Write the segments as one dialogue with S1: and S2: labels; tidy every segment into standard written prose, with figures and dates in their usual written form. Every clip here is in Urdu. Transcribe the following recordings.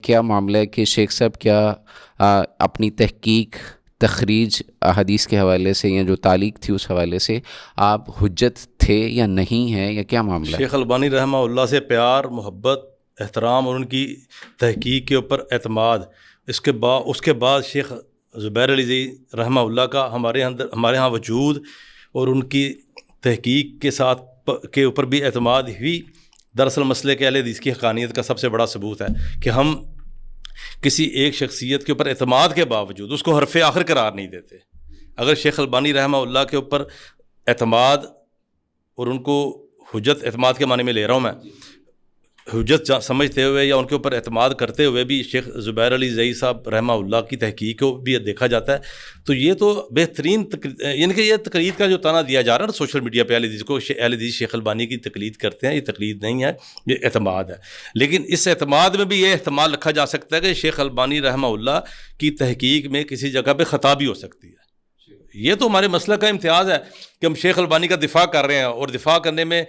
S1: کیا معاملہ ہے کہ شیخ صاحب کیا اپنی تحقیق تخریج احادیث کے حوالے سے یا جو تعلیق تھی اس حوالے سے آپ حجت تھے یا نہیں ہیں، یا کیا معاملہ ہے؟
S2: شیخ البانی رحمہ اللہ سے پیار، محبت، احترام اور ان کی تحقیق کے اوپر اعتماد، اس کے بعد شیخ زبیر علی زئی رحمہ اللہ کا ہمارے ہاں وجود اور ان کی تحقیق کے اوپر بھی اعتماد ہی دراصل مسئلے کے اہل حدیث کی حقانیت کا سب سے بڑا ثبوت ہے کہ ہم کسی ایک شخصیت کے اوپر اعتماد کے باوجود اس کو حرف آخر قرار نہیں دیتے۔ اگر شیخ البانی رحمہ اللہ کے اوپر اعتماد اور ان کو حجت، اعتماد کے معنی میں لے رہا ہوں میں، حجت سمجھتے ہوئے یا ان کے اوپر اعتماد کرتے ہوئے بھی شیخ زبیر علی زئی صاحب رحمہ اللہ کی تحقیق کو بھی دیکھا جاتا ہے، تو یہ تو بہترین یعنی کہ یہ تقلید کا جو طعنہ دیا جا رہا ہے نا سوشل میڈیا پہ، اہل حدیث شیخ البانی کی تقلید کرتے ہیں، یہ تقلید نہیں ہے، یہ اعتماد ہے۔ لیکن اس اعتماد میں بھی یہ احتمال رکھا جا سکتا ہے کہ شیخ البانی رحمہ اللہ کی تحقیق میں کسی جگہ پہ خطا بھی ہو سکتی ہے۔ یہ تو ہمارے مسلک کا امتیاز ہے کہ ہم شیخ البانی کا دفاع کر رہے ہیں، اور دفاع کرنے میں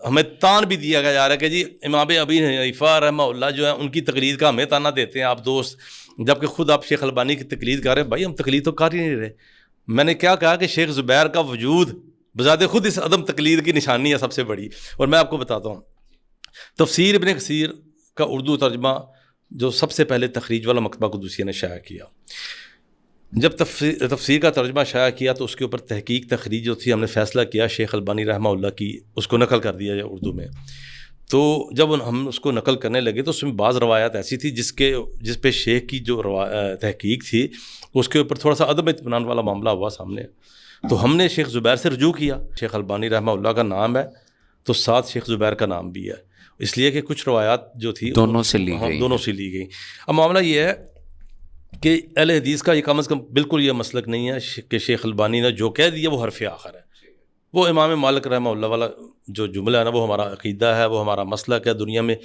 S2: ہمیں تان بھی دیا جا رہا ہے کہ جی امام ابی حنیفہ رحمہ اللہ جو ہے ان کی تقلید کا ہمیں تانا دیتے ہیں آپ دوست، جبکہ خود آپ شیخ البانی کی تقلید کر رہے ہیں۔ بھائی ہم تقلید تو کر ہی نہیں رہے۔ میں نے کیا کہا کہ شیخ زبیر کا وجود بذات خود اس عدم تقلید کی نشانی ہے سب سے بڑی۔ اور میں آپ کو بتاتا ہوں، تفسیر ابن کثیر کا اردو ترجمہ جو سب سے پہلے تخریج والا مکتبہ قدوسیہ نے شائع کیا، جب تفسیر کا ترجمہ شائع کیا تو اس کے اوپر تحقیق تخریج جو تھی ہم نے فیصلہ کیا شیخ البانی رحمہ اللہ کی اس کو نقل کر دیا جائے اردو میں۔ تو جب ہم اس کو نقل کرنے لگے تو اس میں بعض روایات ایسی تھی جس پہ شیخ کی جو تحقیق تھی اس کے اوپر تھوڑا سا عدم اطمینان والا معاملہ ہوا سامنے، تو ہم نے شیخ زبیر سے رجوع کیا۔ شیخ البانی رحمہ اللہ کا نام ہے تو ساتھ شیخ زبیر کا نام بھی ہے، اس لیے کہ کچھ روایات جو تھی دونوں سے لی گئی۔ اب معاملہ یہ ہے کہ اہل حدیث کا یہ کم از کم بالکل یہ مسلک نہیں ہے کہ شیخ البانی نے جو کہہ دیا وہ حرف آخر ہے۔ وہ امام مالک رحمہ اللہ والا جو جملہ ہے نا، وہ ہمارا عقیدہ ہے، وہ ہمارا مسلک ہے۔ دنیا میں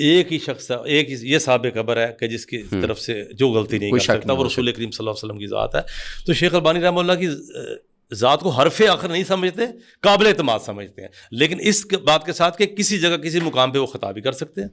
S2: ایک ہی شخص ہے، یہ صاحب قبر ہے کہ جس کی طرف سے جو غلطی نہیں کر سکتا، وہ رسول کریم صلی اللہ علیہ وسلم کی ذات ہے۔ تو شیخ البانی رحمہ اللہ کی ذات کو حرف آخر نہیں سمجھتے، قابل اعتماد سمجھتے ہیں، لیکن اس بات کے ساتھ کہ کسی جگہ کسی مقام پہ وہ خطا بھی کر سکتے ہیں۔